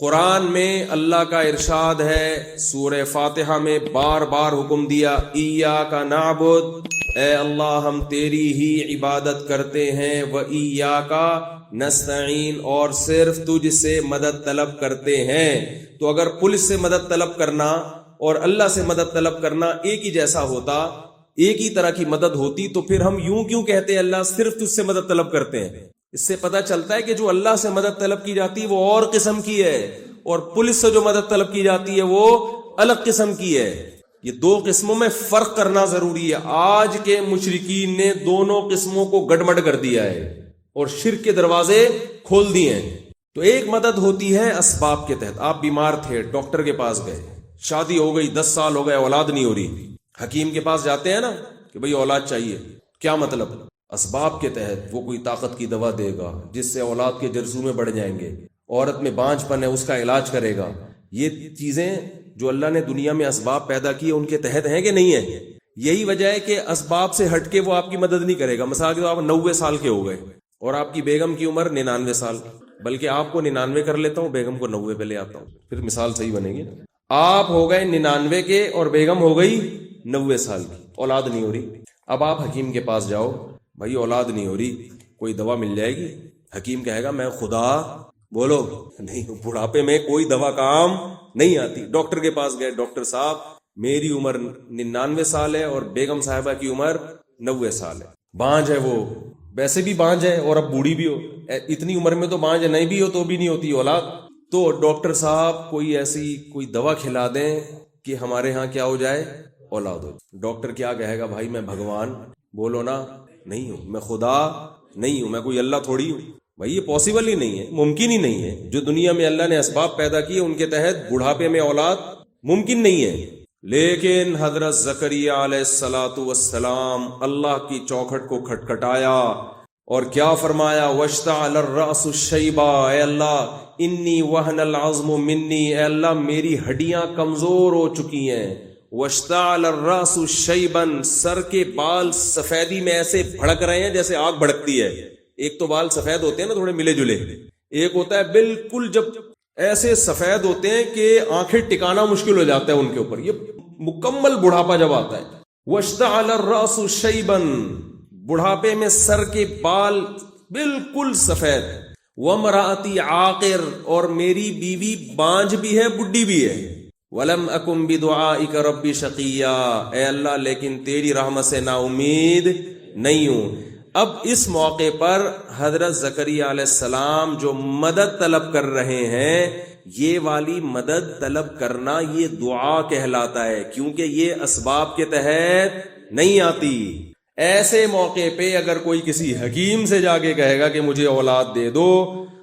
قرآن میں اللہ کا ارشاد ہے، سورہ فاتحہ میں بار بار حکم دیا، ایاک نعبد، اے اللہ ہم تیری ہی عبادت کرتے ہیں، وایاک نستعین، اور صرف تجھ سے مدد طلب کرتے ہیں۔ تو اگر پولیس سے مدد طلب کرنا اور اللہ سے مدد طلب کرنا ایک ہی جیسا ہوتا، ایک ہی طرح کی مدد ہوتی، تو پھر ہم یوں کیوں کہتے ہیں اللہ صرف تجھ سے مدد طلب کرتے ہیں؟ اس سے پتہ چلتا ہے کہ جو اللہ سے مدد طلب کی جاتی ہے وہ اور قسم کی ہے، اور پولیس سے جو مدد طلب کی جاتی ہے وہ الگ قسم کی ہے۔ یہ دو قسموں میں فرق کرنا ضروری ہے۔ آج کے مشرکین نے دونوں قسموں کو گڑبڑ کر دیا ہے اور شرک کے دروازے کھول دیے ہیں۔ تو ایک مدد ہوتی ہے اسباب کے تحت، آپ بیمار تھے، ڈاکٹر کے پاس گئے، شادی ہو گئی، 10 سال ہو گئے، اولاد نہیں ہو رہی، حکیم کے پاس جاتے ہیں نا کہ بھئی اولاد چاہیے، کیا مطلب؟ اسباب کے تحت وہ کوئی طاقت کی دوا دے گا جس سے اولاد کے جرثومے بڑھ جائیں گے، عورت میں بانجھ پن ہے اس کا علاج کرے گا۔ یہ چیزیں جو اللہ نے دنیا میں اسباب پیدا کیے ان کے تحت ہیں کہ نہیں ہیں؟ یہی وجہ ہے کہ اسباب سے ہٹ کے وہ آپ کی مدد نہیں کرے گا۔ مثال کے طور پر آپ 90 سال کے ہو گئے اور آپ کی بیگم کی عمر 99 سال، بلکہ آپ کو 99 کر لیتا ہوں، بیگم کو 90 پہ لے آتا ہوں، پھر مثال صحیح بنے گی۔ آپ ہو گئے 99 کے اور بیگم ہو گئی 90 سال کی، اولاد نہیں ہو رہی۔ اب آپ حکیم کے پاس جاؤ، بھائی اولاد نہیں ہو رہی، کوئی دوا مل جائے گی؟ حکیم کہے گا میں خدا بولو نہیں، بڑھاپے میں کوئی دوا کام نہیں آتی۔ ڈاکٹر کے پاس گئے، ڈاکٹر صاحب میری عمر 99 سال ہے اور بیگم صاحبہ کی عمر 90 سال ہے، بانجھ ہے، وہ ویسے بھی بانجھ ہے اور اب بوڑھی بھی ہو، اتنی عمر میں تو بانجھ نہیں بھی ہو تو بھی نہیں ہوتی اولاد، تو ڈاکٹر صاحب کوئی ایسی کوئی دوا کھلا دیں کہ ہمارے ہاں کیا ہو جائے، اولاد ہو۔ ڈاکٹر کیا کہے گا؟ بھائی میں بھگوان بولو نا نہیں ہوں، میں خدا نہیں ہوں، میں کوئی اللہ تھوڑی ہوں۔ بھائی یہ پاسبل ہی نہیں ہے، ممکن ہی نہیں ہے۔ جو دنیا میں اللہ نے اسباب پیدا کیے ان کے تحت بڑھاپے میں اولاد ممکن نہیں ہے۔ لیکن حضرت زکریا علیہ السلام اللہ کی چوکھٹ کو کھٹکھٹایا اور کیا فرمایا؟ واشتعل الرأس شیبا، اے اللہ انی وہن العظم منی، اے اللہ میری ہڈیاں کمزور ہو چکی ہیں۔ واشتعل الرأس شیبا، سر کے بال سفیدی میں ایسے بھڑک رہے ہیں جیسے آگ بھڑکتی ہے۔ ایک تو بال سفید ہوتے ہیں نا تھوڑے ملے جلے، ایک ہوتا ہے بالکل جب ایسے سفید ہوتے ہیں کہ آنکھیں ٹکانا مشکل ہو جاتا ہے ان کے اوپر، یہ مکمل بڑھاپا جب آتا ہے۔ واشتعل الرأس شیبا، بڑھاپے میں سر کے بال بالکل سفید۔ وامرأتی عاقر، اور میری بیوی بانجھ بھی ہے، بڈھی بھی ہے۔ ولم اکن بدعائک ربی شقیا، اے اللہ لیکن تیری رحمت سے نا امید نہیں ہوں۔ اب اس موقع پر حضرت زکریا علیہ السلام جو مدد طلب کر رہے ہیں، یہ والی مدد طلب کرنا یہ دعا کہلاتا ہے، کیونکہ یہ اسباب کے تحت نہیں آتی۔ ایسے موقع پہ اگر کوئی کسی حکیم سے جا کے کہے گا کہ مجھے اولاد دے دو،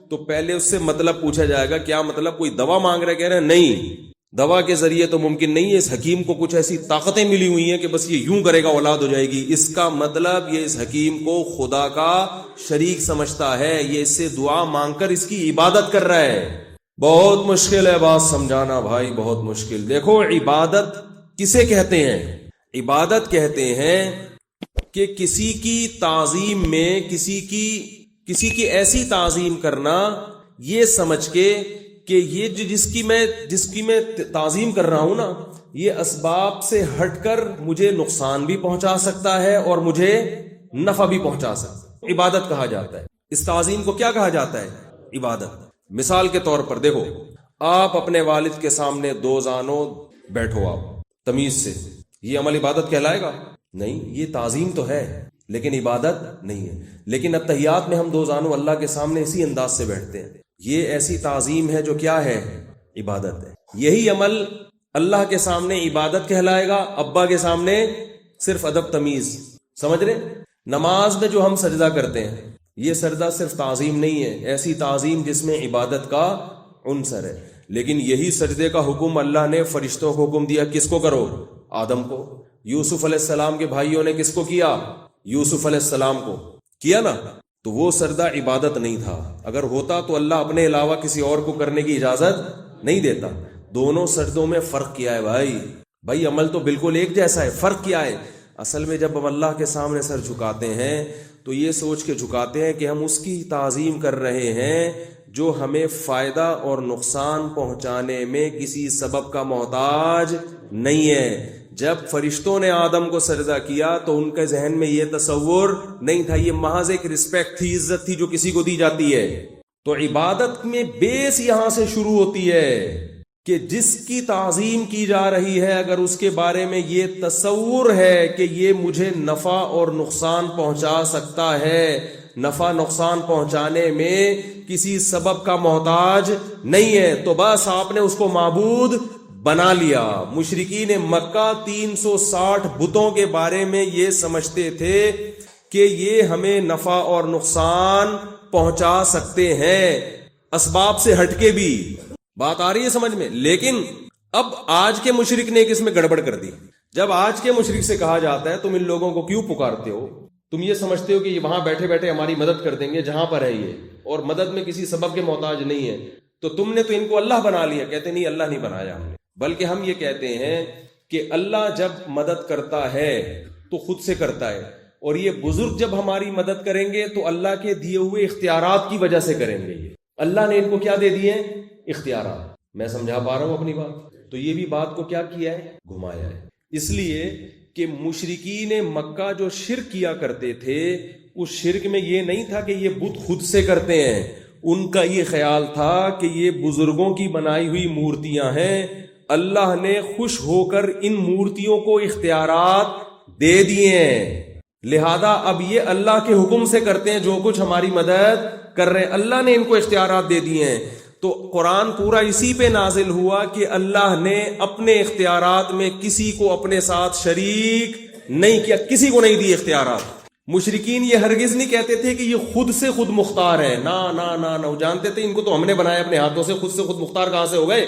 تو پہلے اس سے مطلب پوچھا جائے گا، کیا مطلب کوئی دوا مانگ رہے؟ کہہ رہے ہیں نہیں، دوا کے ذریعے تو ممکن نہیں ہے، اس حکیم کو کچھ ایسی طاقتیں ملی ہوئی ہیں کہ بس یہ یوں کرے گا اولاد ہو جائے گی۔ اس کا مطلب یہ اس حکیم کو خدا کا شریک سمجھتا ہے، یہ اس سے دعا مانگ کر اس کی عبادت کر رہا ہے۔ بہت مشکل ہے بات سمجھانا بھائی، بہت مشکل۔ دیکھو عبادت کسے کہتے ہیں؟ عبادت کہتے ہیں کہ کسی کی تعظیم میں کسی کی ایسی تعظیم کرنا، یہ سمجھ کے کہ یہ جس کی میں تعظیم کر رہا ہوں نا، یہ اسباب سے ہٹ کر مجھے نقصان بھی پہنچا سکتا ہے اور مجھے نفع بھی پہنچا سکتا ہے، عبادت کہا جاتا ہے۔ اس تعظیم کو کیا کہا جاتا ہے؟ عبادت۔ مثال کے طور پر دیکھو، آپ اپنے والد کے سامنے دو زانوں بیٹھو، آپ تمیز سے، یہ عمل عبادت کہلائے گا؟ نہیں، یہ تعظیم تو ہے لیکن عبادت نہیں ہے۔ لیکن اتحیات میں ہم دو زانوں اللہ کے سامنے اسی انداز سے بیٹھتے ہیں، یہ ایسی تعظیم ہے جو کیا ہے؟ عبادت ہے۔ یہی عمل اللہ کے سامنے عبادت کہلائے گا، ابا کے سامنے صرف ادب تمیز، سمجھ رہے؟ نماز میں جو ہم سجدہ کرتے ہیں، یہ سجدہ صرف تعظیم نہیں ہے، ایسی تعظیم جس میں عبادت کا عنصر ہے۔ لیکن یہی سجدے کا حکم اللہ نے فرشتوں کو حکم دیا، کس کو کرو؟ آدم کو۔ یوسف علیہ السلام کے بھائیوں نے کس کو کیا؟ یوسف علیہ السلام کو کیا نا، تو وہ سجدہ عبادت نہیں تھا۔ اگر ہوتا تو اللہ اپنے علاوہ کسی اور کو کرنے کی اجازت نہیں دیتا۔ دونوں سجدوں میں فرق کیا ہے بھائی عمل تو بالکل ایک جیسا ہے، فرق کیا ہے؟ اصل میں جب ہم اللہ کے سامنے سر جھکاتے ہیں تو یہ سوچ کے جھکاتے ہیں کہ ہم اس کی تعظیم کر رہے ہیں جو ہمیں فائدہ اور نقصان پہنچانے میں کسی سبب کا محتاج نہیں ہے. جب فرشتوں نے آدم کو سجدہ کیا تو ان کے ذہن میں یہ تصور نہیں تھا، یہ محض ایک رسپیکٹ تھی، عزت تھی جو کسی کو دی جاتی ہے. تو عبادت میں بیس یہاں سے شروع ہوتی ہے کہ جس کی تعظیم کی جا رہی ہے اگر اس کے بارے میں یہ تصور ہے کہ یہ مجھے نفع اور نقصان پہنچا سکتا ہے، نفع نقصان پہنچانے میں کسی سبب کا محتاج نہیں ہے، تو بس آپ نے اس کو معبود بنا لیا. مشرکین مکہ 360 بتوں کے بارے میں یہ سمجھتے تھے کہ یہ ہمیں نفع اور نقصان پہنچا سکتے ہیں اسباب سے ہٹ کے بھی. بات آ رہی ہے سمجھ میں؟ لیکن اب آج کے مشرک نے اس میں گڑبڑ کر دی. جب آج کے مشرک سے کہا جاتا ہے تم ان لوگوں کو کیوں پکارتے ہو، تم یہ سمجھتے ہو کہ یہ وہاں بیٹھے بیٹھے ہماری مدد کر دیں گے جہاں پر ہے یہ، اور مدد میں کسی سبب کے محتاج نہیں ہے، تو تم نے تو ان کو اللہ بنا لیا. کہتے نہیں، اللہ نہیں بنایا ہم نے، بلکہ ہم یہ کہتے ہیں کہ اللہ جب مدد کرتا ہے تو خود سے کرتا ہے، اور یہ بزرگ جب ہماری مدد کریں گے تو اللہ کے دیے ہوئے اختیارات کی وجہ سے کریں گے. یہ اللہ نے ان کو کیا دے دیے؟ اختیارات. میں سمجھا پا رہا ہوں اپنی بات؟ تو یہ بھی بات کو کیا کیا ہے؟ گھمایا ہے. اس لیے کہ مشرکین مکہ جو شرک کیا کرتے تھے، اس شرک میں یہ نہیں تھا کہ یہ بت خود سے کرتے ہیں، ان کا یہ خیال تھا کہ یہ بزرگوں کی بنائی ہوئی مورتیاں ہیں، اللہ نے خوش ہو کر ان مورتیوں کو اختیارات دے دیے ہیں، لہذا اب یہ اللہ کے حکم سے کرتے ہیں جو کچھ ہماری مدد کر رہے ہیں، اللہ نے ان کو اختیارات دے دیے ہیں. تو قرآن پورا اسی پہ نازل ہوا کہ اللہ نے اپنے اختیارات میں کسی کو اپنے ساتھ شریک نہیں کیا، کسی کو نہیں دی اختیارات. مشرکین یہ ہرگز نہیں کہتے تھے کہ یہ خود سے خود مختار ہے، نا نا نا نا، وہ جانتے تھے ان کو تو ہم نے بنایا اپنے ہاتھوں سے، خود مختار کہاں سے ہو گئے؟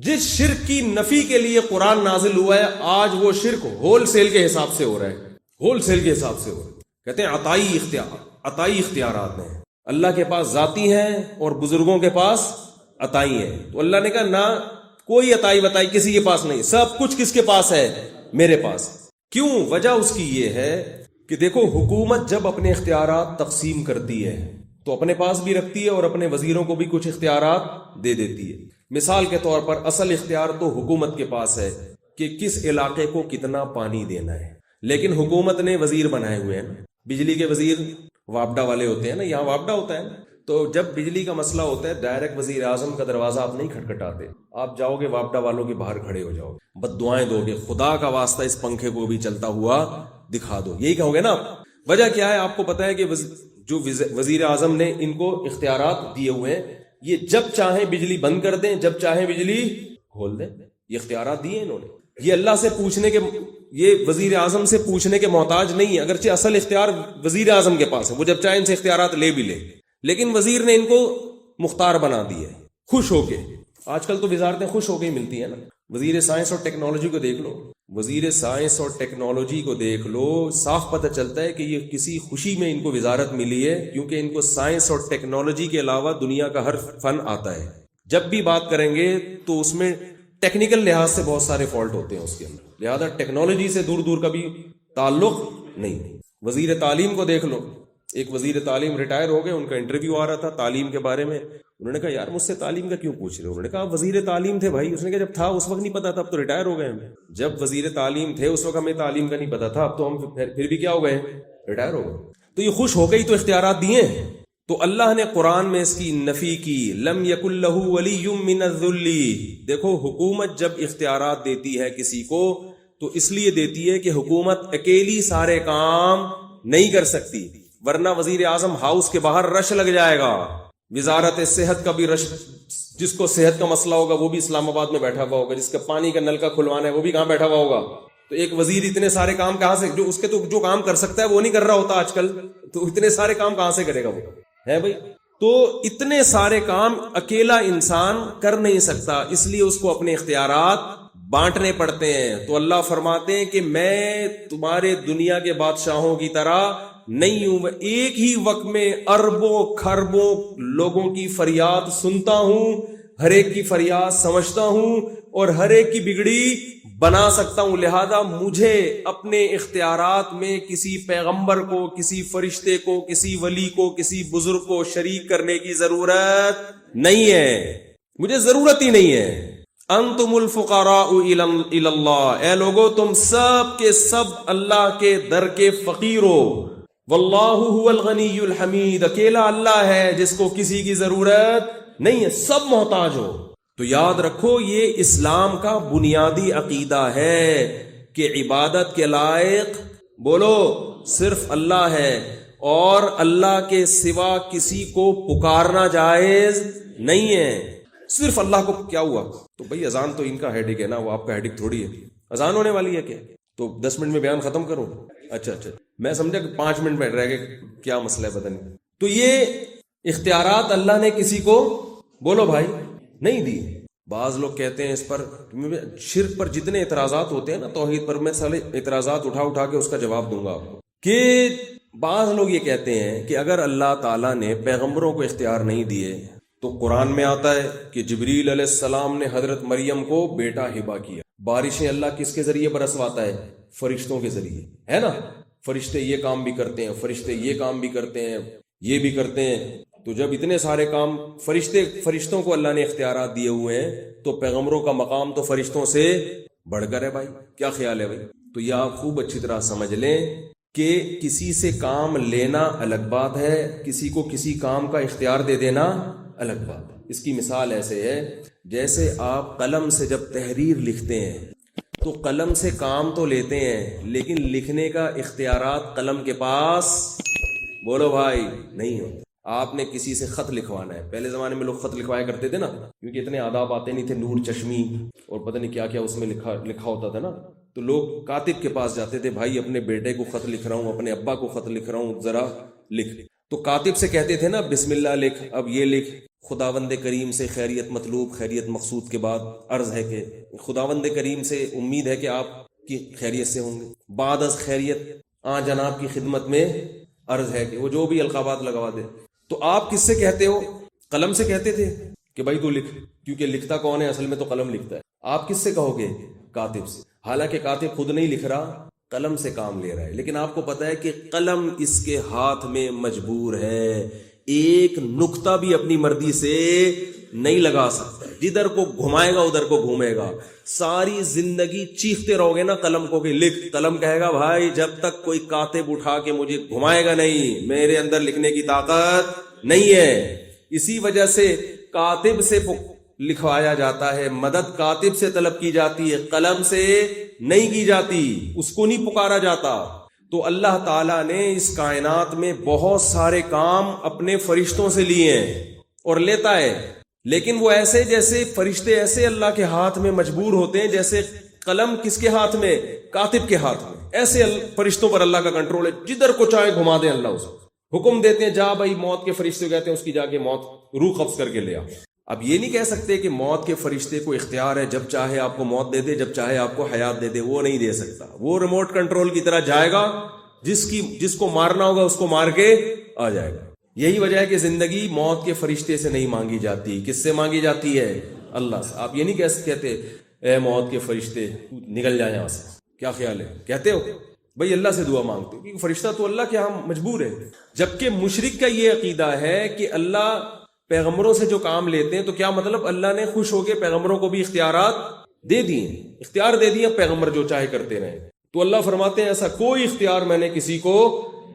جس شرک کی نفی کے لیے قرآن نازل ہوا ہے آج وہ شرک ہول سیل کے حساب سے ہو رہا ہے، ہول سیل کے حساب سے ہو رہا ہے. کہتے ہیں عطائی اختیارات ہیں، اللہ کے پاس ذاتی ہیں اور بزرگوں کے پاس عطائی ہیں. تو اللہ نے کہا نہ، کوئی عطائی بتائی کسی کے پاس نہیں، سب کچھ کس کے پاس ہے؟ میرے پاس. کیوں؟ وجہ اس کی یہ ہے کہ دیکھو، حکومت جب اپنے اختیارات تقسیم کرتی ہے تو اپنے پاس بھی رکھتی ہے اور اپنے وزیروں کو بھی کچھ اختیارات دے دیتی ہے. مثال کے طور پر اصل اختیار تو حکومت کے پاس ہے کہ کس علاقے کو کتنا پانی دینا ہے، لیکن حکومت نے وزیر بنائے ہوئے ہیں. بجلی کے وزیر وابڈا والے ہوتے ہیں نا، یہاں وابڈا ہوتا ہے، تو جب بجلی کا مسئلہ ہوتا ہے ڈائریکٹ وزیر اعظم کا دروازہ آپ نہیں کھٹکھٹاتے، آپ جاؤ گے وابڈا والوں کے باہر کھڑے ہو جاؤ گے، بد دعائیں دو گے، خدا کا واسطہ اس پنکھے کو بھی چلتا ہوا دکھا دو، یہی کہو گے نا. وجہ کیا ہے؟ آپ کو پتا ہے کہ جو وزیر اعظم نے ان کو اختیارات دیے ہوئے ہیں، یہ جب چاہیں بجلی بند کر دیں، جب چاہیں بجلی کھول دیں، یہ اختیارات دیے انہوں نے. یہ اللہ سے پوچھنے کے، یہ وزیر اعظم سے پوچھنے کے محتاج نہیں ہے، اگرچہ اصل اختیار وزیر اعظم کے پاس ہے، وہ جب چاہے ان سے اختیارات لے بھی لے، لیکن وزیر نے ان کو مختار بنا دیا ہے خوش ہو کے. آج کل تو وزارتیں خوش ہو کے ہی ملتی ہیں نا. وزیر سائنس اور ٹیکنالوجی کو دیکھ لو، وزیر سائنس اور ٹیکنالوجی کو دیکھ لو، صاف پتہ چلتا ہے کہ یہ کسی خوشی میں ان کو وزارت ملی ہے، کیونکہ ان کو سائنس اور ٹیکنالوجی کے علاوہ دنیا کا ہر فن آتا ہے. جب بھی بات کریں گے تو اس میں ٹیکنیکل لحاظ سے بہت سارے فالٹ ہوتے ہیں اس کے اندر، لہذا ٹیکنالوجی سے دور دور کا بھی تعلق نہیں. وزیر تعلیم کو دیکھ لو، ایک وزیر تعلیم ریٹائر ہو گئے، ان کا انٹرویو آ رہا تھا تعلیم کے بارے میں، انہوں نے کہا یار مجھ سے تعلیم کا کیوں پوچھ رہے ہو؟ انہوں نے کہا وزیر تعلیم تھے بھائی. اس نے کہا جب تھا اس وقت نہیں پتا تھا، اب تو ریٹائر ہو گئے ہم. جب وزیر تعلیم تھے اس وقت ہمیں تعلیم کا نہیں پتا تھا، اب تو ہم پھر بھی کیا ہو گئے؟ ریٹائر ہو گئے. تو یہ خوش ہو گئی تو اختیارات دیے. تو اللہ نے قرآن میں اس کی نفی کی، لم یکن لہ ولی من الذل. دیکھو، حکومت جب اختیارات دیتی ہے کسی کو تو اس لیے دیتی ہے کہ حکومت اکیلی سارے کام نہیں کر سکتی، ورنہ وزیر اعظم ہاؤس کے باہر رش لگ جائے گا. وزارت صحت کا بھی رش، جس کو صحت کا مسئلہ ہوگا وہ بھی اسلام آباد میں بیٹھا ہوا ہوگا، جس کا پانی کا نل کا کھلوانا ہے وہ بھی کہاں بیٹھا ہوا ہوگا. تو ایک وزیر اتنے سارے کام کہاں سے، جو اس کے تو جو کام کر سکتا ہے وہ نہیں کر رہا ہوتا آج کل، تو اتنے سارے کام کہاں سے کرے گا وہ ہے بھائی. تو اتنے سارے کام اکیلا انسان کر نہیں سکتا، اس لیے اس کو اپنے اختیارات بانٹنے پڑتے ہیں. تو اللہ فرماتے ہیں کہ میں تمہارے دنیا کے بادشاہوں کی طرح نہیں ہوں، میں ایک ہی وقت میں اربوں کھربوں لوگوں کی فریاد سنتا ہوں، ہر ایک کی فریاد سمجھتا ہوں اور ہر ایک کی بگڑی بنا سکتا ہوں، لہذا مجھے اپنے اختیارات میں کسی پیغمبر کو، کسی فرشتے کو، کسی ولی کو، کسی بزرگ کو شریک کرنے کی ضرورت نہیں ہے، مجھے ضرورت ہی نہیں ہے۔ انتم الفقراء الی اللہ، اے لوگو تم سب کے سب اللہ کے در کے فقیر ہو، واللہ هو الغنی الحمید، اکیلا اللہ ہے جس کو کسی کی ضرورت نہیں ہے، سب محتاج ہو۔ تو یاد رکھو یہ اسلام کا بنیادی عقیدہ ہے کہ عبادت کے لائق بولو صرف اللہ ہے، اور اللہ کے سوا کسی کو پکارنا جائز نہیں ہے، صرف اللہ کو۔ کیا ہوا؟ تو بھئی اذان تو ان کا ہیڈک ہے نا، وہ آپ کا ہیڈک تھوڑی ہے، اذان ہونے والی ہے کیا؟ تو 10 منٹ میں بیان ختم کروں؟ اچھا میں سمجھا کہ 5 منٹ میں رہ گئے، کیا مسئلہ ہے پتہ نہیں۔ تو یہ اختیارات اللہ نے کسی کو بولو بھائی نہیں دی۔ بعض لوگ کہتے ہیں اس پر شرک پر جتنے اعتراضات ہوتے ہیں نا توحید پر، میں سارے اعتراضات اٹھا کے اس کا جواب دوں گا آپ کو، کہ بعض لوگ یہ کہتے ہیں کہ اگر اللہ تعالیٰ نے پیغمبروں کو اختیار نہیں دیے تو قرآن میں آتا ہے کہ جبریل علیہ السلام نے حضرت مریم کو بیٹا ہبہ کیا۔ بارشیں اللہ کس کے ذریعے برسواتا ہے؟ فرشتوں کے ذریعے، ہے نا؟ فرشتے یہ کام بھی کرتے ہیں، فرشتے یہ کام بھی کرتے ہیں، یہ بھی کرتے ہیں۔ تو جب اتنے سارے کام فرشتوں کو اللہ نے اختیارات دیے ہوئے ہیں تو پیغمبروں کا مقام تو فرشتوں سے بڑھ کر ہے بھائی۔ کیا خیال ہے بھائی؟ تو یہ آپ خوب اچھی طرح سمجھ لیں کہ کسی سے کام لینا الگ بات ہے، کسی کو کسی کام کا اختیار دے دینا الگ بات ہے۔ اس کی مثال ایسے ہے جیسے آپ قلم سے جب تحریر لکھتے ہیں تو قلم سے کام تو لیتے ہیں لیکن لکھنے کا اختیارات قلم کے پاس بولو بھائی نہیں ہوتا۔ آپ نے کسی سے خط لکھوانا ہے، پہلے زمانے میں لوگ خط لکھوایا کرتے تھے نا، کیونکہ اتنے آداب آتے نہیں تھے، نور چشمی اور پتہ نہیں کیا کیا اس میں لکھا ہوتا تھا نا، تو لوگ کاتب کے پاس جاتے تھے، بھائی اپنے بیٹے کو خط لکھ رہا ہوں، اپنے ابا کو خط لکھ رہا ہوں، ذرا لکھ۔ تو کاتب سے کہتے تھے نا بسم اللہ لکھ، اب یہ لکھ، خداوند کریم سے خیریت مطلوب، خیریت مقصود کے بعد عرض ہے کہ خداوند کریم سے امید ہے کہ آپ کی خیریت سے ہوں گے، بعد از خیریت جناب کی خدمت میں عرض ہے کہ وہ جو بھی القابات لگوا دے۔ تو آپ کس سے کہتے ہو؟ قلم سے کہتے تھے کہ بھائی تو لکھ، کیونکہ لکھتا کون ہے؟ اصل میں تو قلم لکھتا ہے۔ آپ کس سے کہو گے؟ کاتب سے، حالانکہ کاتب خود نہیں لکھ رہا، قلم سے کام لے رہا ہے، لیکن آپ کو پتا ہے کہ قلم اس کے ہاتھ میں مجبور ہے، ایک نقطہ بھی اپنی مرضی سے نہیں لگا سکتا، جدھر کو گھمائے گا ادھر کو گھومے گا۔ ساری زندگی چیختے رہو گے نا قلم کو کہ لکھ، قلم کہے گا بھائی جب تک کوئی کاتب اٹھا کے مجھے گھمائے گا نہیں، میرے اندر لکھنے کی طاقت نہیں ہے۔ اسی وجہ سے کاتب سے لکھوایا جاتا ہے، مدد کاتب سے طلب کی جاتی ہے، قلم سے نہیں کی جاتی، اس کو نہیں پکارا جاتا۔ تو اللہ تعالیٰ نے اس کائنات میں بہت سارے کام اپنے فرشتوں سے لیے ہیں اور لیتا ہے، لیکن وہ ایسے جیسے فرشتے ایسے اللہ کے ہاتھ میں مجبور ہوتے ہیں جیسے قلم کس کے ہاتھ میں؟ کاتب کے ہاتھ میں۔ ایسے فرشتوں پر اللہ کا کنٹرول ہے، جدھر کو چاہے گھما دیں اللہ اس کو حکم دیتے ہیں، جا بھائی موت کے فرشتے کہتے ہیں اس کی جا کے موت روح قبض کر کے لے آ۔ اب یہ نہیں کہہ سکتے کہ موت کے فرشتے کو اختیار ہے جب چاہے آپ کو موت دے دے، جب چاہے آپ کو حیات دے دے، وہ نہیں دے سکتا۔ وہ ریموٹ کنٹرول کی طرح جائے گا، جس کو مارنا ہوگا اس کو مار کے آ جائے گا۔ یہی وجہ ہے کہ زندگی موت کے فرشتے سے نہیں مانگی جاتی، کس سے مانگی جاتی ہے؟ اللہ سے۔ آپ یہ نہیں کہتے اے موت کے فرشتے نکل جائیں یہاں سے، کیا خیال ہے؟ کہتے ہو؟ بھئی اللہ سے دعا مانگتے ہو، کیونکہ فرشتہ تو اللہ کے ہاں مجبور ہے۔ جبکہ مشرک کا یہ عقیدہ ہے کہ اللہ پیغمبروں سے جو کام لیتے ہیں تو کیا مطلب اللہ نے خوش ہو کے پیغمبروں کو بھی اختیارات دے دیے، اختیار دے دیا، پیغمبر جو چاہے کرتے رہے۔ تو اللہ فرماتے ہیں ایسا کوئی اختیار میں نے کسی کو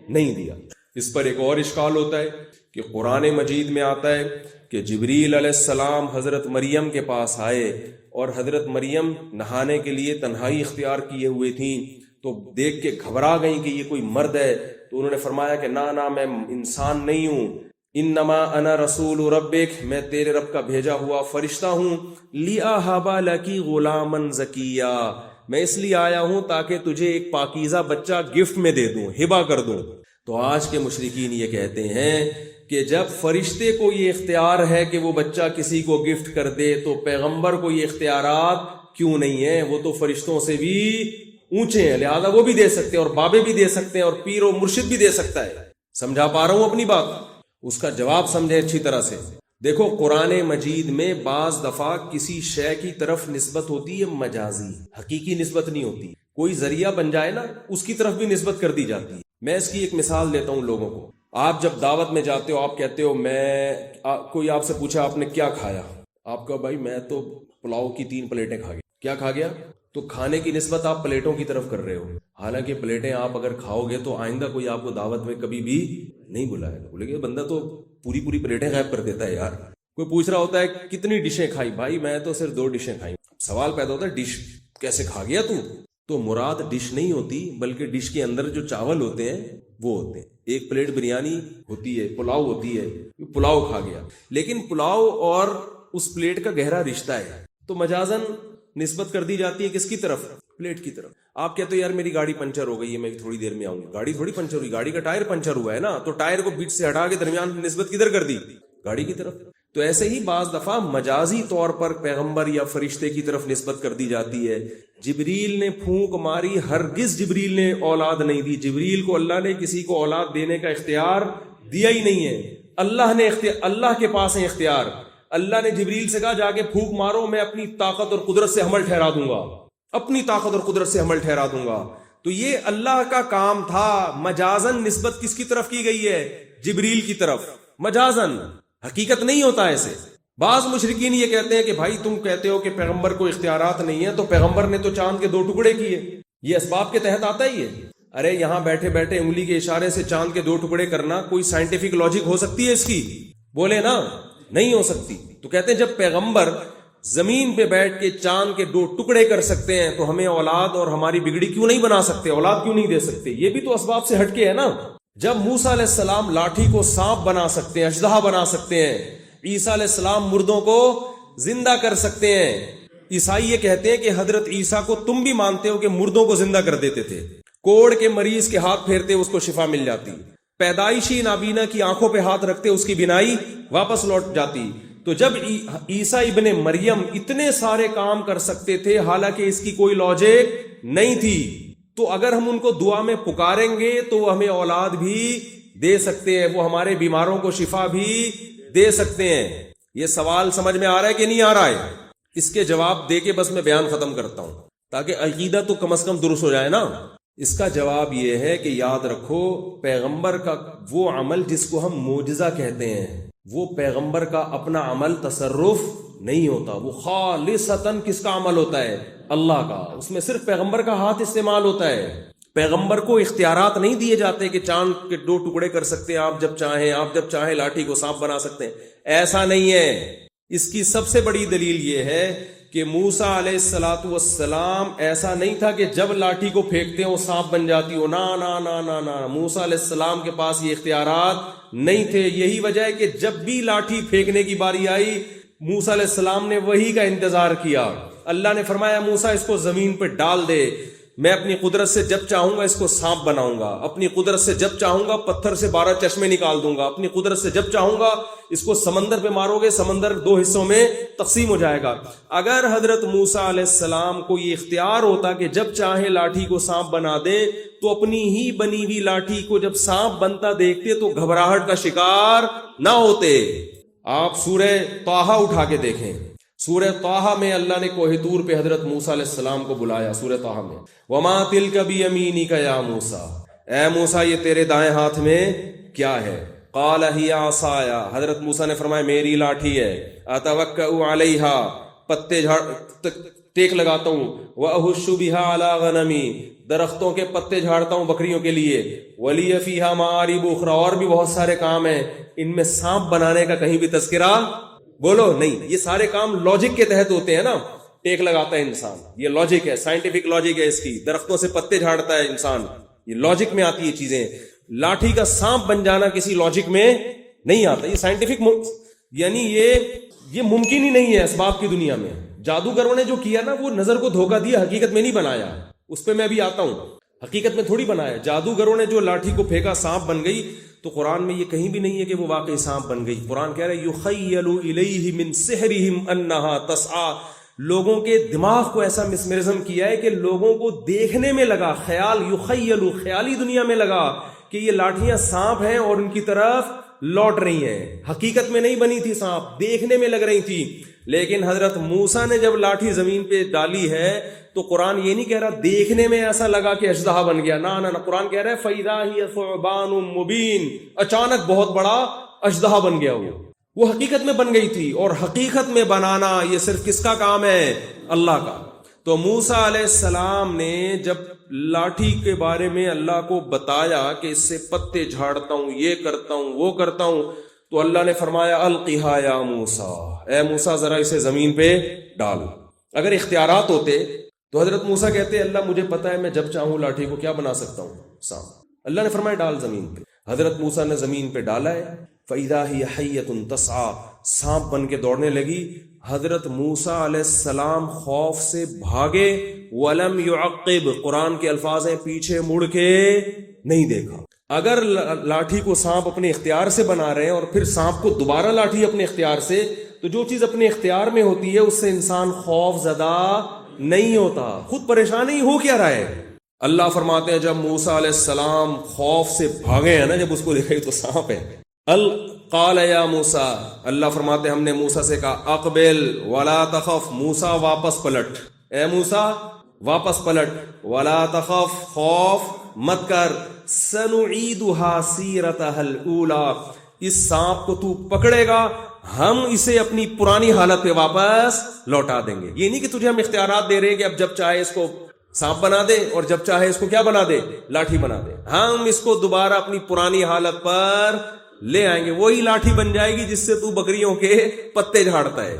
نہیں دیا۔ اس پر ایک اور اشکال ہوتا ہے کہ قرآن مجید میں آتا ہے کہ جبریل علیہ السلام حضرت مریم کے پاس آئے اور حضرت مریم نہانے کے لیے تنہائی اختیار کیے ہوئے تھیں، تو دیکھ کے گھبرا گئیں کہ یہ کوئی مرد ہے، تو انہوں نے فرمایا کہ نہ میں انسان نہیں ہوں، انما انا رسول ربک، میں تیرے رب کا بھیجا ہوا فرشتہ ہوں، لِأَهَبَ لَكِ غُلَامًا زَكِيًّا، میں اس لیے آیا ہوں تاکہ تجھے ایک پاکیزہ بچہ گفٹ میں دے دوں، ہبہ کر دوں۔ تو آج کے مشرکین یہ کہتے ہیں کہ جب فرشتے کو یہ اختیار ہے کہ وہ بچہ کسی کو گفٹ کر دے تو پیغمبر کو یہ اختیارات کیوں نہیں ہیں؟ وہ تو فرشتوں سے بھی اونچے ہیں، لہذا وہ بھی دے سکتے ہیں، اور بابے بھی دے سکتے ہیں، اور پیر و مرشد بھی دے سکتا ہے۔ سمجھا پا رہا ہوں اپنی بات؟ اس کا جواب سمجھے اچھی طرح سے۔ دیکھو قرآن مجید میں بعض دفعہ کسی شے کی طرف نسبت ہوتی ہے مجازی، حقیقی نسبت نہیں ہوتی. کوئی ذریعہ بن جائے نا اس کی طرف بھی نسبت کر دی جاتی ہے. میں اس کی ایک مثال دیتا ہوں لوگوں کو. آپ جب دعوت میں جاتے ہو آپ کہتے ہو کوئی آپ سے پوچھا آپ نے کیا کھایا، آپ کہو بھائی میں تو پلاؤ کی 3 پلیٹیں کھا گیا. کیا کھا گیا؟ تو کھانے کی نسبت آپ پلیٹوں کی طرف کر رہے ہو. حالانکہ پلیٹیں آپ اگر کھاؤ گے تو آئندہ کوئی آپ کو دعوت میں کبھی بھی نہیں بلائے گا. بولے گا بندہ تو پوری پلیٹیں غائب کر دیتا ہے یار. کوئی پوچھ رہا ہوتا ہے کتنی ڈشیں کھائی، بھائی میں تو صرف 2 ڈشیں کھائی. سوال پیدا ہوتا ہے ڈش کیسے کھا گیا تو مراد ڈش نہیں ہوتی بلکہ ڈش کے اندر جو چاول ہوتے ہیں وہ ہوتے ہیں. 1 پلیٹ بریانی ہوتی ہے، پلاؤ ہوتی ہے، پلاؤ کھا گیا. لیکن پلاؤ اور اس پلیٹ کا گہرا رشتہ ہے تو مجازن نسبت کر دی جاتی ہے کس کی طرف؟ پلیٹ کی طرف. آپ کہتے ہو یار میری گاڑی پنچر ہو گئی ہے میں تھوڑی دیر میں آؤں گا. گاڑی تھوڑی پنچر ہوئی، گاڑی کا ٹائر پنچر ہوا ہے نا، تو ٹائر کو بیچ سے ہٹا کے درمیان نسبت کدھر کر دی؟ گاڑی کی طرف. تو ایسے ہی بعض دفعہ مجازی طور پر پیغمبر یا فرشتے کی طرف نسبت کر دی جاتی ہے. جبریل نے پھونک ماری، ہرگز جبریل نے اولاد نہیں دی. جبریل کو اللہ نے کسی کو اولاد دینے کا اختیار دیا ہی نہیں ہے. اللہ کے پاس ہے اختیار. اللہ نے جبریل سے کہا جا کے پھونک مارو، میں اپنی طاقت اور قدرت سے حمل ٹھہرا دوں گا، اپنی طاقت اور قدرت سے حمل ٹھہرا دوں گا. تو یہ اللہ کا کام تھا. مجازن نسبت کس کی طرف کی گئی ہے؟ جبریل کی طرف. مجازن، حقیقت نہیں ہوتا ایسے. بعض مشرکین یہ کہتے ہیں کہ بھائی تم کہتے ہو کہ پیغمبر کو اختیارات نہیں ہیں، تو پیغمبر نے تو چاند کے 2 ٹکڑے کیے، یہ اسباب کے تحت آتا ہی ہے. ارے یہاں بیٹھے بیٹھے انگلی کے اشارے سے چاند کے 2 ٹکڑے کرنا کوئی سائنٹیفک لاجک ہو سکتی ہے اس کی؟ بولے نا نہیں ہو سکتی. تو کہتے ہیں جب پیغمبر زمین پہ بیٹھ کے چاند کے 2 ٹکڑے کر سکتے ہیں تو ہمیں اولاد اور ہماری بگڑی کیوں نہیں بنا سکتے، اولاد کیوں نہیں دے سکتے؟ یہ بھی تو اسباب سے ہٹ کے ہے نا. جب موسیٰ علیہ السلام لاٹھی کو سانپ بنا سکتے ہیں، اژدہا بنا سکتے ہیں، عیسیٰ علیہ السلام مردوں کو زندہ کر سکتے ہیں. عیسائی یہ کہتے ہیں کہ حضرت عیسیٰ کو تم بھی مانتے ہو کہ مردوں کو زندہ کر دیتے تھے، کوڑ کے مریض کے ہاتھ پھیرتے اس کو شفا مل جاتی، پیدائشی نابینا کی آنکھوں پہ ہاتھ رکھتے اس کی بینائی واپس لوٹ جاتی. تو جب عیسیٰ ابن مریم اتنے سارے کام کر سکتے تھے حالانکہ اس کی کوئی لاجک نہیں تھی، تو اگر ہم ان کو دعا میں پکاریں گے تو وہ ہمیں اولاد بھی دے سکتے ہیں، وہ ہمارے بیماروں کو شفا بھی دے سکتے ہیں. یہ سوال سمجھ میں آ رہا ہے کہ نہیں آ رہا ہے؟ اس کے جواب دے کے بس میں بیان ختم کرتا ہوں تاکہ عقیدہ تو کم از کم درست ہو جائے نا. اس کا جواب یہ ہے کہ یاد رکھو پیغمبر کا وہ عمل جس کو ہم معجزہ کہتے ہیں، وہ پیغمبر کا اپنا عمل تصرف نہیں ہوتا. وہ خالصتاً کس کا عمل ہوتا ہے؟ اللہ کا. اس میں صرف پیغمبر کا ہاتھ استعمال ہوتا ہے. پیغمبر کو اختیارات نہیں دیے جاتے کہ چاند کے 2 ٹکڑے کر سکتے ہیں آپ جب چاہیں لاٹھی کو سانپ بنا سکتے ہیں. ایسا نہیں ہے. اس کی سب سے بڑی دلیل یہ ہے کہ موسیٰ علیہ السلام ایسا نہیں تھا کہ جب لاٹھی کو پھینکتے ہیں وہ سانپ بن جاتی ہو. نا نا نا نا نا، موسیٰ علیہ السلام کے پاس یہ اختیارات نہیں تھے. یہی وجہ ہے کہ جب بھی لاٹھی پھینکنے کی باری آئی موسیٰ علیہ السلام نے وہی کا انتظار کیا. اللہ نے فرمایا موسیٰ اس کو زمین پہ ڈال دے، میں اپنی قدرت سے جب چاہوں گا اس کو سانپ بناؤں گا، اپنی قدرت سے جب چاہوں گا پتھر سے 12 چشمے نکال دوں گا، اپنی قدرت سے جب چاہوں گا اس کو سمندر پہ مارو گے سمندر 2 حصوں میں تقسیم ہو جائے گا. اگر حضرت موسیٰ علیہ السلام کو یہ اختیار ہوتا کہ جب چاہے لاٹھی کو سانپ بنا دے تو اپنی ہی بنی ہوئی لاٹھی کو جب سانپ بنتا دیکھتے تو گھبراہٹ کا شکار نہ ہوتے. آپ سورہ طٰہٰ اٹھا کے دیکھیں، سورہ طٰہٰ میں اللہ نے کوہ طور پہ حضرت موسیٰ علیہ السلام کو بلایا. سورہ طٰہٰ میں وَمَا تِلْكَ بِيَمِينِكَ يَا موسیٰ، اے موسیٰ یہ تیرے دائیں ہاتھ میں کیا ہے؟ قَالَ هِيَ عَصَايَ، حضرت موسیٰ نے فرمایا میری لاٹھی ہے. أَتَوَكَّأُ عَلَيْهَا، پتے ٹیک لگاتا ہوں. وَأَهُشُّ بِهَا عَلَى غَنَمِي، درختوں کے پتے جھاڑتا ہوں بکریوں کے لیے. وَلِيَ فِيهَا مَآرِبُ أُخْرَى، اور بھی بہت سارے کام ہیں. ان میں سانپ بنانے کا کہیں بھی تذکرہ بولو نہیں. یہ سارے کام لاجک کے تحت ہوتے ہیں نا. ٹیک لگاتا ہے انسان، یہ لاجک ہے، سائنٹیفک لاجک ہے اس کی. درختوں سے پتے جھاڑتا ہے انسان، یہ لاجک میں آتی ہے چیزیں. لاٹھی کا سانپ بن جانا کسی لاجک میں نہیں آتا. یہ سائنٹیفک یعنی یہ ممکن ہی نہیں ہے اسباب کی دنیا میں. جادوگروں نے جو کیا نا وہ نظر کو دھوکہ دیا، حقیقت میں نہیں بنایا. اس پہ میں ابھی آتا ہوں. حقیقت میں تھوڑی بنایا. جادوگروں نے جو لاٹھی کو پھینکا سانپ بن گئی. تو قرآن میں یہ کہیں بھی نہیں ہے کہ وہ واقعی سانپ بن گئی. قرآن کہہ رہا ہے یخیل الیہ من سحرہم انہا تسعی، لوگوں کے دماغ کو ایسا مسمرزم کیا ہے کہ لوگوں کو دیکھنے میں لگا، خیال یخیل، خیالی دنیا میں لگا کہ یہ لاٹھیاں سانپ ہیں اور ان کی طرف لوٹ رہی ہیں. حقیقت میں نہیں بنی تھی سانپ, دیکھنے میں لگ رہی تھی. لیکن حضرت موسیٰ نے جب لاٹھی زمین پہ ڈالی ہے تو قرآن یہ نہیں کہہ رہا دیکھنے میں ایسا لگا کہ اژدہا بن گیا, نہ قرآن کہہ رہا ہے فَإِذَا هِيَ ثُعْبَانٌ مُبِينٌ, اچانک بہت بڑا اژدہا بن گیا. وہ حقیقت میں بن گئی تھی, اور حقیقت میں بنانا یہ صرف کس کا کام ہے؟ اللہ کا. تو موسیٰ علیہ السلام نے جب لاٹھی کے بارے میں اللہ کو بتایا کہ اس سے پتے جھاڑتا ہوں, یہ کرتا ہوں, وہ کرتا ہوں, تو اللہ نے فرمایا القھا یا موسیٰ, اے موسیٰ ذرا اسے زمین پہ ڈال. اگر اختیارات ہوتے تو حضرت موسیٰ کہتے اللہ مجھے پتا ہے میں جب چاہوں لاٹھی کو کیا بنا سکتا ہوں, سانپ. اللہ نے فرمایا ڈال زمین پہ. حضرت موسیٰ نے زمین پہ ڈالا ہے. فَإِذَا هِيَ حَيَّةٌ تَسْعَىٰ, سانپ بن کے دوڑنے لگی. حضرت موسیٰ علیہ السلام خوف سے بھاگے. وَلَمْ يُعَقِّبْ, قرآن کے الفاظ ہیں پیچھے مڑ کے نہیں دیکھا. اگر لاٹھی کو سانپ اپنے اختیار سے بنا رہے ہیں اور پھر سانپ کو دوبارہ لاٹھی اپنے اختیار سے, تو جو چیز اپنے اختیار میں ہوتی ہے اس سے انسان خوف زدہ نہیں ہوتا, خود پریشان نہیں ہو کیا رہا ہے. اللہ فرماتے ہیں جب موسیٰ علیہ السلام خوف سے بھاگے ہیں نا, جب اس کو دیکھا تو سانپ ہے. قال یا موسیٰ, اللہ فرماتے ہم نے موسیٰ سے کہا اقبل ولا تخف, موسیٰ واپس پلٹ, اے موسیٰ واپس پلٹ. ولا تخف, خوف مت کر. سنعیدها سیرتها الاولی, اس سانپ کو تو پکڑے گا ہم اسے اپنی پرانی حالت پہ واپس لوٹا دیں گے. یہ نہیں کہ تجھے ہم اختیارات دے رہے ہیں کہ اب جب چاہے اس کو سانپ بنا دے اور جب چاہے اس کو کیا بنا دے, لاٹھی بنا دے. ہم اس کو دوبارہ اپنی پرانی حالت پر لے آئیں گے, وہی لاٹھی بن جائے گی جس سے تو بکریوں کے پتے جھاڑتا ہے.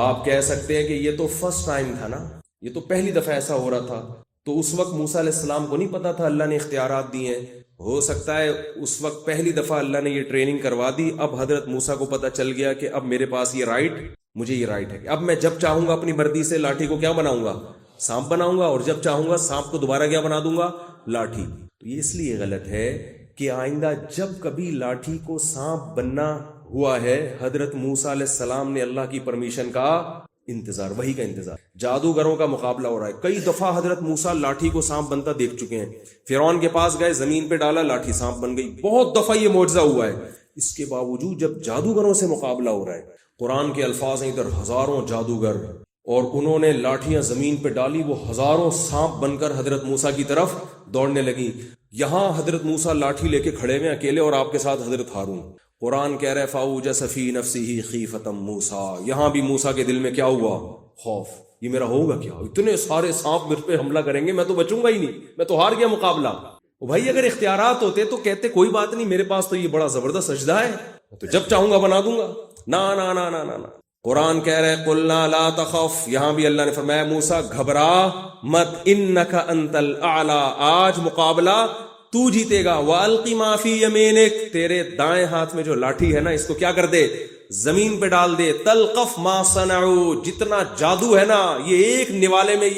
آپ کہہ سکتے ہیں کہ یہ تو فرسٹ ٹائم تھا نا, یہ تو پہلی دفعہ ایسا ہو رہا تھا, تو اس وقت موسیٰ علیہ السلام کو نہیں پتا تھا اللہ نے اختیارات دیے ہیں. ہو سکتا ہے اس وقت پہلی دفعہ اللہ نے یہ ٹریننگ کروا دی, اب حضرت موسیٰ کو پتا چل گیا کہ اب میرے پاس یہ رائٹ, مجھے یہ رائٹ ہے کہ اب میں جب چاہوں گا اپنی مردی سے لاٹھی کو کیا بناؤں گا, سانپ بناؤں گا, اور جب چاہوں گا سانپ کو دوبارہ کیا بنا دوں گا, لاٹھی. تو یہ اس لیے غلط ہے کہ آئندہ جب کبھی لاٹھی کو سانپ بننا ہوا ہے, حضرت موسیٰ علیہ السلام نے اللہ کی پرمیشن کا انتظار, وہی کا انتظار. جادوگروں کا مقابلہ ہو رہا ہے. کئی دفعہ حضرت موسیٰ لاٹھی کو سانپ بنتا دیکھ چکے ہیں. فرعون کے پاس گئے, زمین پہ ڈالا, لاٹھی سانپ بن گئی. بہت دفعہ یہ معجزہ ہوا ہے. اس کے باوجود جب جادوگروں سے مقابلہ ہو رہا ہے, قرآن کے الفاظ ہیں ادھر ہزاروں جادوگر, اور انہوں نے لاٹھیاں زمین پہ ڈالی, وہ ہزاروں سانپ بن کر حضرت موسیٰ کی طرف دوڑنے لگی. یہاں حضرت موسیٰ لاٹھی لے کے کھڑے ہوئے اکیلے, اور آپ کے ساتھ حضرت ہارون. قرآن کہہ رہے فَأَوْجَسَ فِي نَفْسِهِ خِیفَةً مُوسیٰ, یہاں بھی موسیٰ کے دل میں کیا ہوا, خوف. یہ میرا ہوگا کیا, اتنے سارے سانپ مجھ پہ حملہ کریں گے, میں تو بچوں گا ہی نہیں, میں تو ہار گیا مقابلہ. بھائی اگر اختیارات ہوتے تو کہتے کوئی بات نہیں, میرے پاس تو یہ بڑا زبردست سجدہ ہے, تو جب چاہوں گا بنا دوں گا. نا نا نا نا نا. قرآن کہہ رہے قُلْنَا لَا تَخَفْ, یہاں بھی اللہ نے فرمایا موسیٰ گھبرا مت, اِنَّكَ أَنْتَ الْأَعْلَى, آج مقابلہ تو جیتے گا. وَأَلْقِ مَا فِي يَمِينِكَ, تیرے دائیں ہاتھ میں جو لاٹھی ہے نا اس کو کیا کر دے, زمین پہ ڈال دے. تلقف ما صنعوا, جتنا جادو ہے نا یہ ایک نوالے میں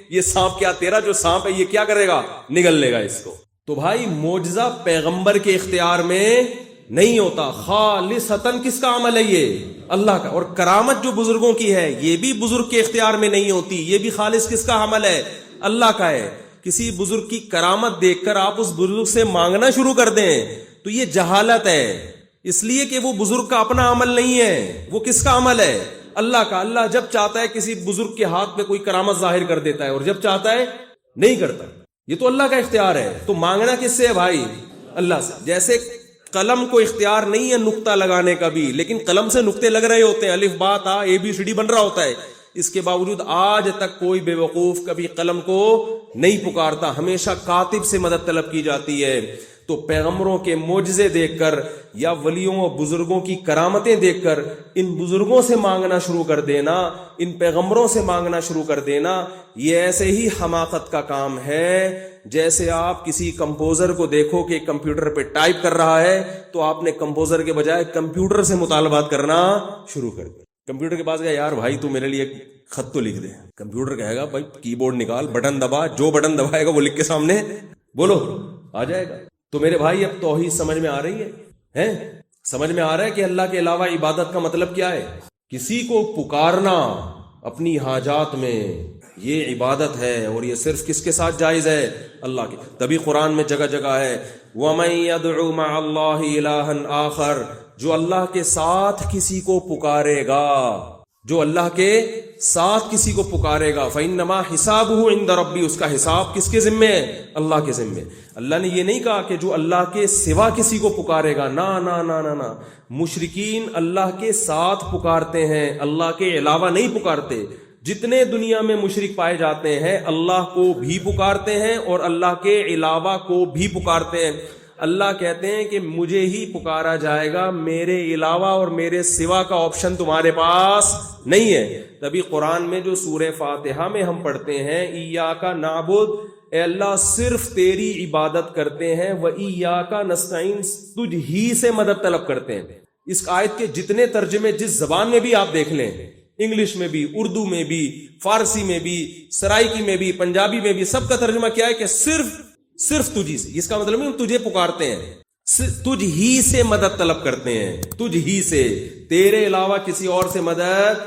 یہ سانپ کیا, تیرا جو سانپ ہے یہ کیا کرے گا, نگل لے گا اس کو. تو بھائی معجزہ پیغمبر کے اختیار میں نہیں ہوتا, خالصتاً کس کا عمل ہے, یہ اللہ کا. اور کرامت جو بزرگوں کی ہے یہ بھی بزرگ کے اختیار میں نہیں ہوتی, یہ بھی خالص کس کا عمل ہے, اللہ کا ہے. کسی بزرگ کی کرامت دیکھ کر آپ اس بزرگ سے مانگنا شروع کر دیں تو یہ جہالت ہے, اس لیے کہ وہ بزرگ کا اپنا عمل نہیں ہے, وہ کس کا عمل ہے, اللہ کا. اللہ جب چاہتا ہے کسی بزرگ کے ہاتھ میں کوئی کرامت ظاہر کر دیتا ہے, اور جب چاہتا ہے نہیں کرتا. یہ تو اللہ کا اختیار ہے. تو مانگنا کس سے ہے بھائی, اللہ سے. جیسے قلم کو اختیار نہیں ہے نقطہ لگانے کا بھی, لیکن قلم سے نقطے لگ رہے ہوتے ہیں, الف با تا اے بی سی ڈی بن رہا ہوتا ہے. اس کے باوجود آج تک کوئی بے وقوف کبھی قلم کو نہیں پکارتا, ہمیشہ کاتب سے مدد طلب کی جاتی ہے. تو پیغمبروں کے معجزے دیکھ کر یا ولیوں اور بزرگوں کی کرامتیں دیکھ کر ان بزرگوں سے مانگنا شروع کر دینا, ان پیغمبروں سے مانگنا شروع کر دینا, یہ ایسے ہی حماقت کا کام ہے جیسے آپ کسی کمپوزر کو دیکھو کہ کمپیوٹر پہ ٹائپ کر رہا ہے تو آپ نے کمپوزر کے بجائے کمپیوٹر سے مطالبات کرنا شروع کر دیا. کمپیوٹر کے پاس گیا, یار بھائی تو میرے لیے خط تو لکھ دے. کمپیوٹر کہے گا بھائی کی بورڈ نکال, بٹن دبا, جو بٹن دبائے گا وہ لکھ کے سامنے بولو آ جائے گا. تو میرے بھائی اب توحید سمجھ میں آ رہی ہے, سمجھ میں آ رہا ہے کہ اللہ کے علاوہ عبادت کا مطلب کیا ہے. کسی کو پکارنا اپنی حاجات میں یہ عبادت ہے, اور یہ صرف کس کے ساتھ جائز ہے, اللہ کے. تبھی قرآن میں جگہ جگہ ہے وَمَن يَدْعُ مَعَ اللَّهِ إِلَٰهًا آخر, جو اللہ کے ساتھ کسی کو پکارے گا، جو اللہ کے ساتھ کسی کو پکارے گا، فَإِنَّمَا حِسَابُهُ عِنْدَ رَبِّي، اس کا حساب کس کے ذمے ہے؟ اللہ کے ذمے۔ اللہ نے یہ نہیں کہا کہ جو اللہ کے سوا کسی کو پکارے گا، نا نا نا نا نا، مشرکین اللہ کے ساتھ پکارتے ہیں، اللہ کے علاوہ نہیں پکارتے۔ جتنے دنیا میں مشرک پائے جاتے ہیں اللہ کو بھی پکارتے ہیں اور اللہ کے علاوہ کو بھی پکارتے ہیں۔ اللہ کہتے ہیں کہ مجھے ہی پکارا جائے گا، میرے علاوہ اور میرے سوا کا آپشن تمہارے پاس نہیں ہے۔ تبھی قرآن میں جو سورہ فاتحہ میں ہم پڑھتے ہیں ایاک نعبد، اے اللہ صرف تیری عبادت کرتے ہیں، وایاک نستعین، تجھ ہی سے مدد طلب کرتے ہیں۔ اس آیت کے جتنے ترجمے جس زبان میں بھی آپ دیکھ لیں، انگلش میں بھی، اردو میں بھی، فارسی میں بھی، سرائکی میں بھی، پنجابی میں بھی، سب کا ترجمہ کیا ہے کہ صرف تجھی سے۔ اس کا مطلب نہیں ہم تجھے پکارتے ہیں، تجھ ہی سے مدد طلب کرتے ہیں، تجھ ہی سے، تیرے علاوہ کسی اور سے مدد